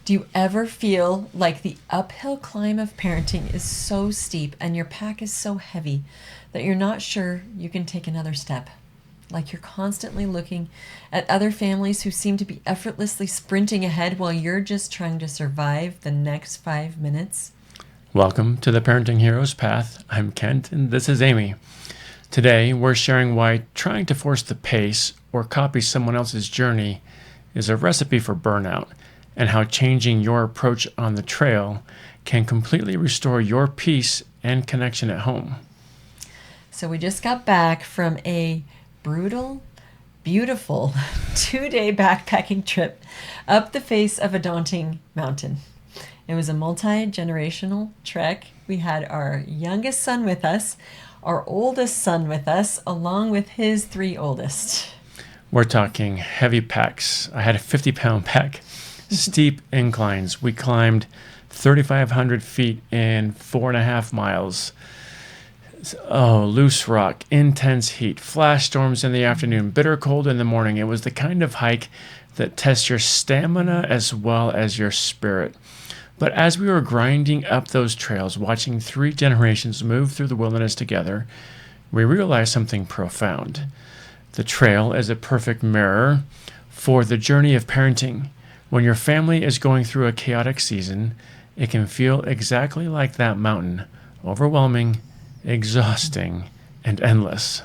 Do you ever feel like the uphill climb of parenting is so steep and your pack is so heavy that you're not sure you can take another step? Like you're constantly looking at other families who seem to be effortlessly sprinting ahead while you're just trying to survive the next 5 minutes? Welcome to the Parenting Heroes Path. I'm Kent and this is Amy. Today we're sharing why trying to force the pace or copy someone else's journey is a recipe for burnout, and how changing your approach on the trail can completely restore your peace and connection at home. So we just got back from a brutal, beautiful 2-day backpacking trip up the face of a daunting mountain. It was a multi-generational trek. We had our youngest son with us, our oldest son with us, along with his 3 oldest. We're talking heavy packs. I had a 50-pound pack, steep inclines. We climbed 3,500 feet in 4.5 miles. Oh, loose rock, intense heat, flash storms in the afternoon, bitter cold in the morning. It was the kind of hike that tests your stamina as well as your spirit. But as we were grinding up those trails, watching 3 generations move through the wilderness together, we realized something profound. The trail is a perfect mirror for the journey of parenting. When your family is going through a chaotic season, it can feel exactly like that mountain, overwhelming, exhausting, and endless.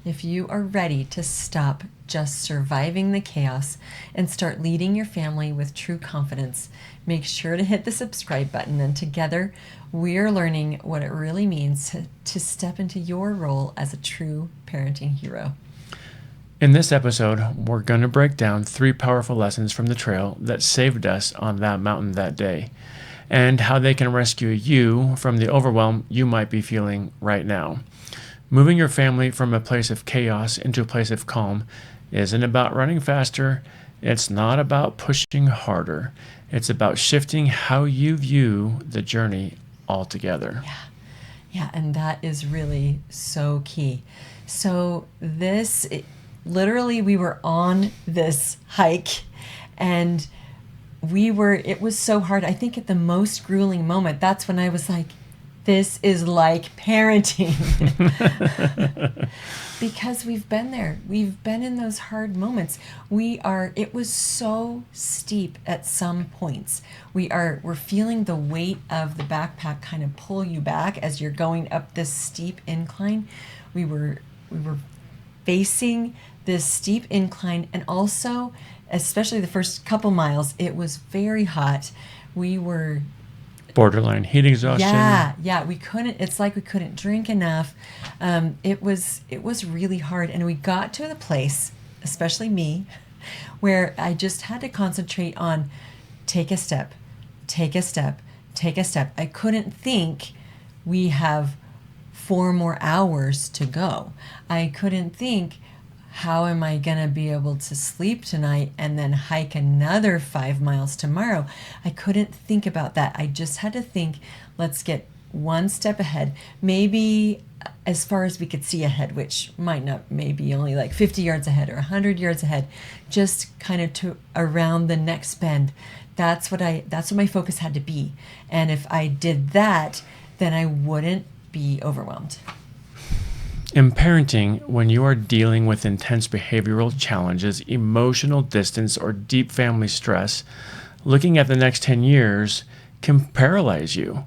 If you are ready to stop just surviving the chaos and start leading your family with true confidence, make sure to hit the subscribe button, and together we're learning what it really means to step into your role as a true parenting hero. In this episode, we're going to break down 3 powerful lessons from the trail that saved us on that mountain that day, and how they can rescue you from the overwhelm you might be feeling right now. Moving your family from a place of chaos into a place of calm isn't about running faster. It's not about pushing harder. It's about shifting how you view the journey altogether. Yeah, and that is really so key. So literally we were on this hike and it was so hard. I think at the most grueling moment, that's when I was like, this is like parenting. Because we've been there. We've been in those hard moments. It was so steep at some points. We're feeling the weight of the backpack kind of pull you back as you're going up this steep incline. We were facing this steep incline, and also, especially the first couple miles, it was very hot. We were borderline heat exhaustion. Yeah, it's like we couldn't drink enough. It was really hard, and we got to the place, especially me, where I just had to concentrate on take a step, take a step, take a step. I couldn't think we have 4 more hours to go. I couldn't think, how am I going to be able to sleep tonight and then hike another 5 miles tomorrow? I couldn't think about that. I just had to think, let's get one step ahead, maybe as far as we could see ahead, which might not, maybe only like 50 yards ahead or 100 yards ahead, just kind of to around the next bend. That's what my focus had to be. And if I did that, then I wouldn't be overwhelmed. In parenting, when you are dealing with intense behavioral challenges, emotional distance, or deep family stress, looking at the next 10 years can paralyze you.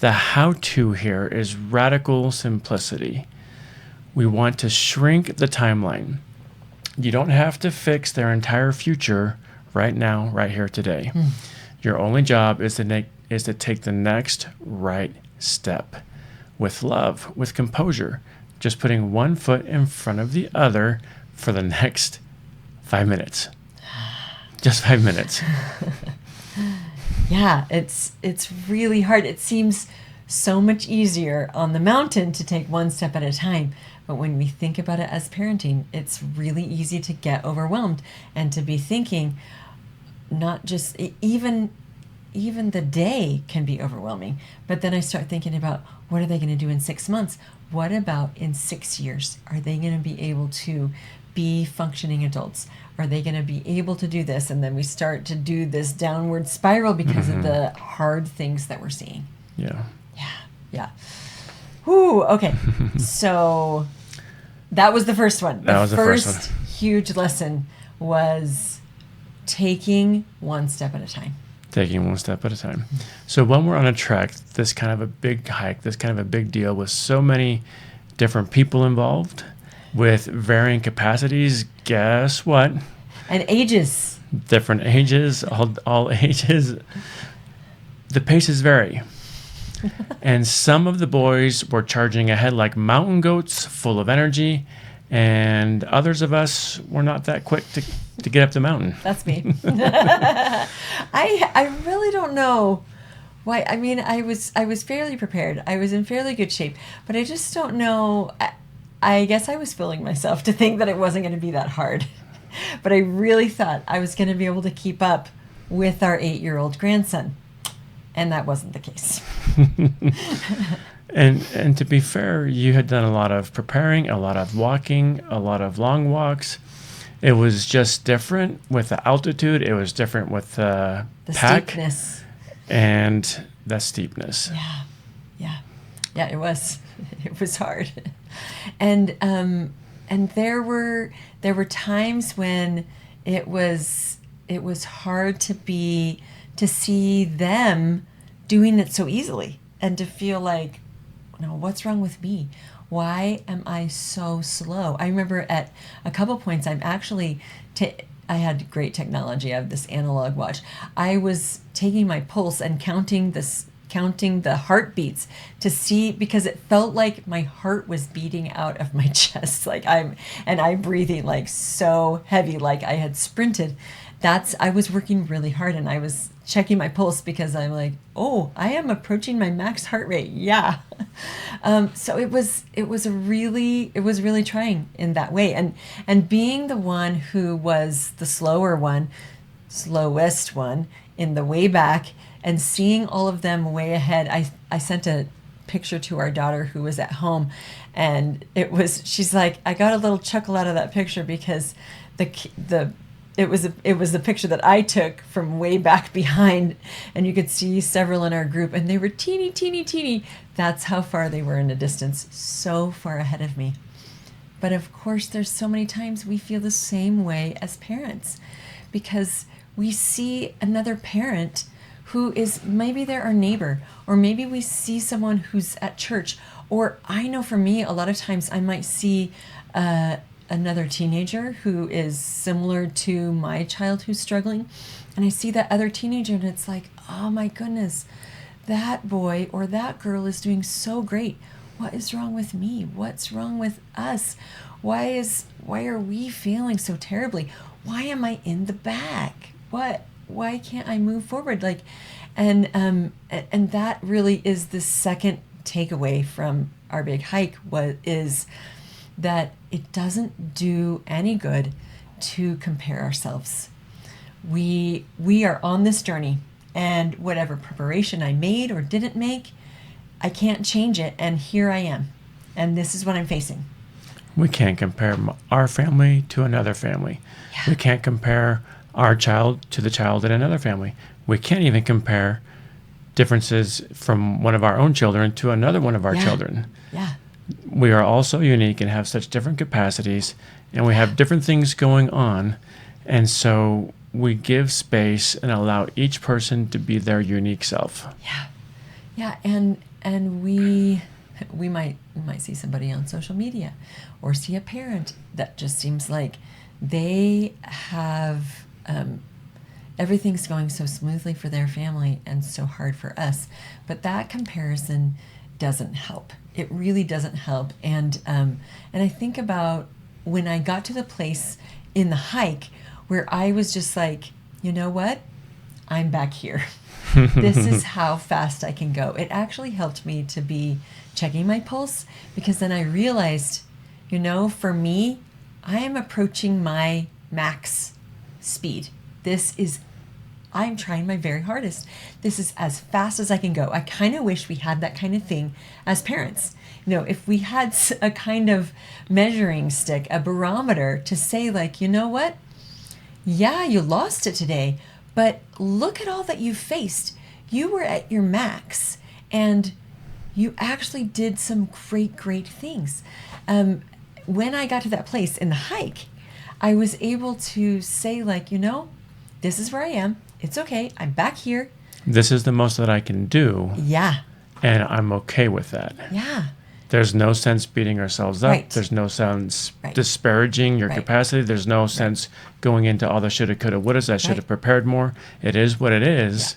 The how-to here is radical simplicity. We want to shrink the timeline. You don't have to fix their entire future right now, right here, today. Your only job is to take the next right step with love, with composure, just putting one foot in front of the other for the next 5 minutes. Just 5 minutes. Yeah, it's really hard. It seems so much easier on the mountain to take one step at a time. But when we think about it as parenting, it's really easy to get overwhelmed and to be thinking, not just even even the day can be overwhelming. But then I start thinking about, what are they going to do in 6 months? What about in 6 years? Are they going to be able to be functioning adults? Are they going to be able to do this? And then we start to do this downward spiral because of the hard things that we're seeing. Yeah. Yeah. Whew, okay. So that was the first one. That was the first one. Huge lesson was taking one step at a time. Taking one step at a time. So when we're on a trek, this kind of a big hike, this kind of a big deal with so many different people involved with varying capacities, guess what? And ages. Different ages, all ages. The paces vary. And some of the boys were charging ahead like mountain goats, full of energy, and others of us were not that quick to get up the mountain. That's me. I really don't know why. I mean, I was fairly prepared. I was in fairly good shape, but I just don't know. I guess I was fooling myself to think that it wasn't going to be that hard. But I really thought I was going to be able to keep up with our 8-year-old grandson. And that wasn't the case. And to be fair, you had done a lot of preparing, a lot of walking, a lot of long walks. It was just different with the altitude. It was different with the pack steepness and the steepness. Yeah. It was. It was hard, and there were times when it was hard to see them doing it so easily and to feel like, no, what's wrong with me? Why am I so slow? I remember at a couple points, I had great technology. I have this analog watch. I was taking my pulse and counting the heartbeats to see, because it felt like my heart was beating out of my chest. Like I'm breathing like so heavy, like I had sprinted. I was working really hard, and I was checking my pulse because I'm like, oh, I am approaching my max heart rate. Yeah. So it was really trying in that way. And being the one who was the slowest one in the way back, and seeing all of them way ahead, I sent a picture to our daughter who was at home, and she's like, I got a little chuckle out of that picture because it was the picture that I took from way back behind, and you could see several in our group, and they were teeny, teeny, teeny. That's how far they were in a distance, so far ahead of me. But of course, there's so many times we feel the same way as parents, because we see another parent who is, maybe they're our neighbor, or maybe we see someone who's at church, or I know for me, a lot of times I might see another teenager who is similar to my child who's struggling, and I see that other teenager, and it's like, oh my goodness, that boy or that girl is doing so great. What is wrong with me? What's wrong with us? Why are we failing so terribly? Why am I in the back? Why can't I move forward? And that really is the second takeaway from our big hike, is that it doesn't do any good to compare ourselves. We are on this journey, and whatever preparation I made or didn't make, I can't change it, and here I am, and this is what I'm facing. We can't compare our family to another family. Yeah. We can't compare our child to the child in another family. We can't even compare differences from one of our own children to another one of our children. Yeah. We are all so unique and have such different capacities, and we have different things going on, and so we give space and allow each person to be their unique self. Yeah, and we might see somebody on social media, or see a parent that just seems like they have everything's going so smoothly for their family and so hard for us, but that comparison doesn't help. It really doesn't help. And I think about when I got to the place in the hike where I was just like, you know what? I'm back here. This is how fast I can go. It actually helped me to be checking my pulse, because then I realized, for me, I am approaching my max speed. This is I'm trying my very hardest. This is as fast as I can go. I kind of wish we had that kind of thing as parents. If we had a kind of measuring stick, a barometer to say, like, you know what? Yeah, you lost it today, but look at all that you faced. You were at your max, and you actually did some great, great things. When I got to that place in the hike, I was able to say, like, this is where I am. It's okay. I'm back here. This is the most that I can do. Yeah. And I'm okay with that. Yeah. There's no sense beating ourselves up. Right. There's no sense Right. disparaging your Right. capacity. There's no sense going into all the shoulda, coulda, wouldas. I should have prepared more. It is what it is.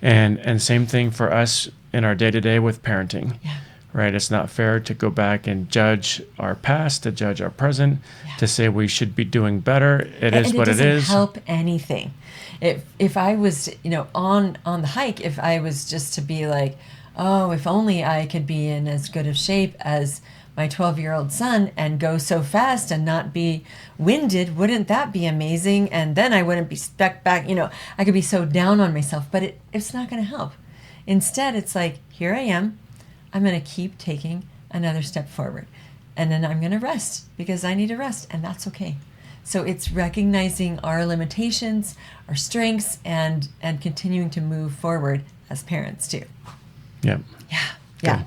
Yeah. And same thing for us in our day-to-day with parenting. Yeah. Right? It's not fair to go back and judge our past, to judge our present, to say we should be doing better. It is what it is. It doesn't help anything. If I was, on the hike, if I was just to be like, oh, if only I could be in as good of shape as my 12-year-old son and go so fast and not be winded, wouldn't that be amazing? And then I wouldn't be stuck back, I could be so down on myself, but it's not going to help. Instead, it's like, here I am. I'm going to keep taking another step forward. And then I'm going to rest because I need to rest, and that's okay. So it's recognizing our limitations, our strengths, and continuing to move forward as parents too. Yeah. Yeah.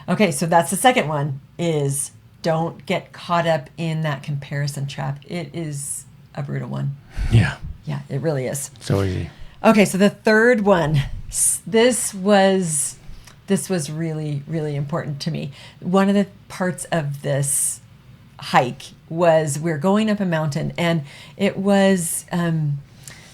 Okay, so that's the second one, is don't get caught up in that comparison trap. It is a brutal one. Yeah. Yeah, it really is. So easy. Okay, so the third one, this was really, really important to me. One of the parts of this hike was we're going up a mountain, and it was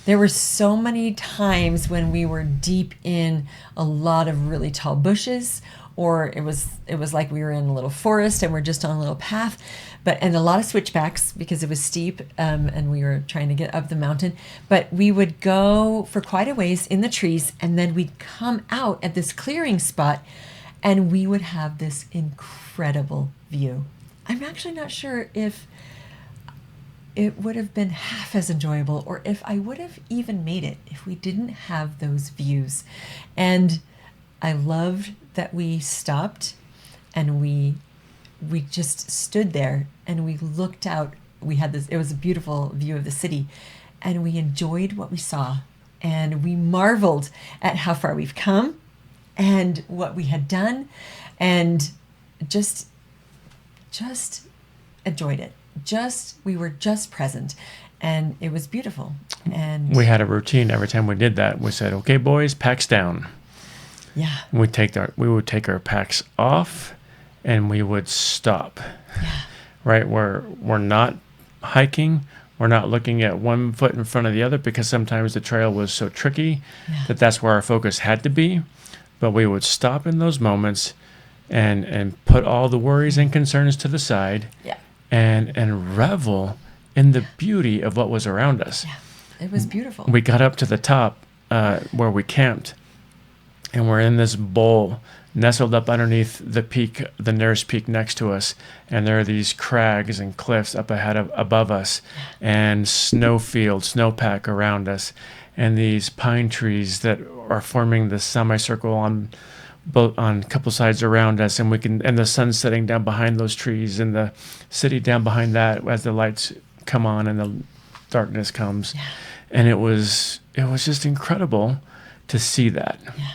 there were so many times when we were deep in a lot of really tall bushes, or it was like we were in a little forest and we're just on a little path, and a lot of switchbacks because it was steep, and we were trying to get up the mountain. But we would go for quite a ways in the trees, and then we'd come out at this clearing spot, and we would have this incredible view. I'm actually not sure if it would have been half as enjoyable, or if I would have even made it if we didn't have those views. And I loved that we stopped and we just stood there and we looked out. We had this, it was a beautiful view of the city, and we enjoyed what we saw, and we marveled at how far we've come and what we had done, and just enjoyed it. We were just present, and it was beautiful. And we had a routine every time we did that. We said, okay, boys, packs down. Yeah. We would take our packs off, and we would stop. Yeah. Right? We're not hiking. We're not looking at one foot in front of the other, because sometimes the trail was so tricky that's where our focus had to be. But we would stop in those moments and put all the worries and concerns to the side. Yeah. And revel in the beauty of what was around us. Yeah, it was beautiful. We got up to the top where we camped, and we're in this bowl nestled up underneath the peak, the nearest peak next to us, and there are these crags and cliffs up above us, and snowpack around us, and these pine trees that are forming this semicircle on a couple sides around us, and the sun setting down behind those trees, and the city down behind that as the lights come on and the darkness comes. Yeah. And it was just incredible to see that. Yeah.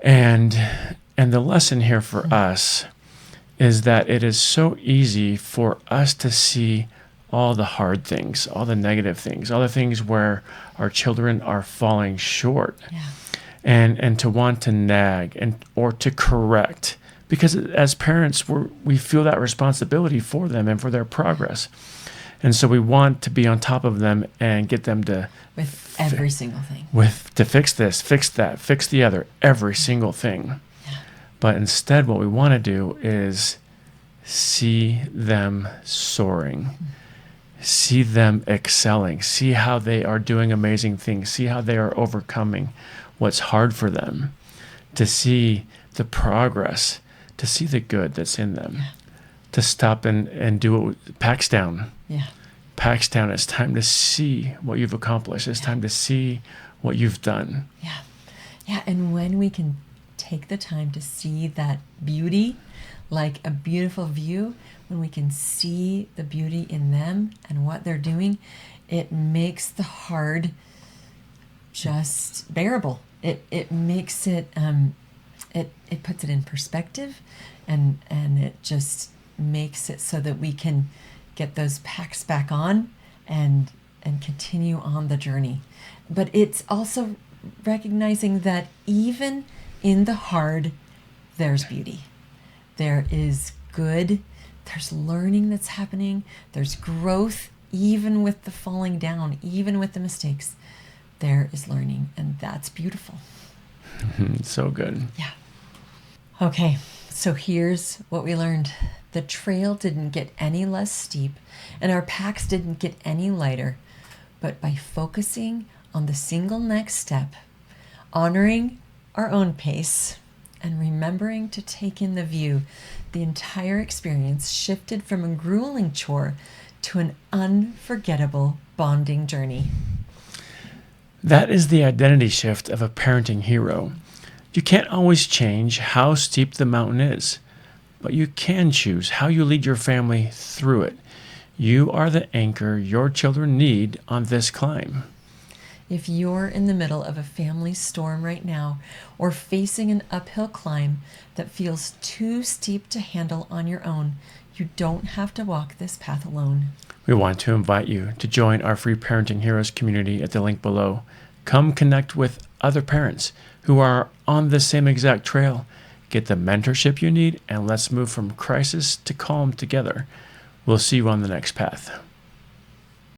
And the lesson here for us is that it is so easy for us to see all the hard things, all the negative things, all the things where our children are falling short. Yeah. And to want to nag or to correct, because as parents we feel that responsibility for them and for their progress, and so we want to be on top of them and get them to every single thing, to fix this, fix that, fix the other, every single thing. Yeah. But instead, what we want to do is see them soaring. See them excelling, see how they are doing amazing things, see how they are overcoming what's hard for them, to see the progress, to see the good that's in them, to stop and do it, packs down. Yeah. pack's down. It's time to see what you've accomplished. It's time to see what you've done. Yeah. Yeah. And when we can take the time to see that beauty, like a beautiful view, when we can see the beauty in them and what they're doing, it makes the hard just bearable. It makes it, it puts it in perspective, and it just makes it so that we can get those packs back on and continue on the journey. But it's also recognizing that even in the hard, there's beauty. There is good. There's learning that's happening. There's growth, even with the falling down, even with the mistakes. There is learning, and that's beautiful. So good. Yeah. Okay, so here's what we learned. The trail didn't get any less steep, and our packs didn't get any lighter. But by focusing on the single next step, honoring our own pace, and remembering to take in the view, the entire experience shifted from a grueling chore to an unforgettable bonding journey. That is the identity shift of a parenting hero. You can't always change how steep the mountain is, but you can choose how you lead your family through it. You are the anchor your children need on this climb. If you're in the middle of a family storm right now, or facing an uphill climb that feels too steep to handle on your own, you don't have to walk this path alone. We want to invite you to join our free Parenting Heroes community at the link below. Come connect with other parents who are on the same exact trail. Get the mentorship you need, and let's move from crisis to calm together. We'll see you on the next path.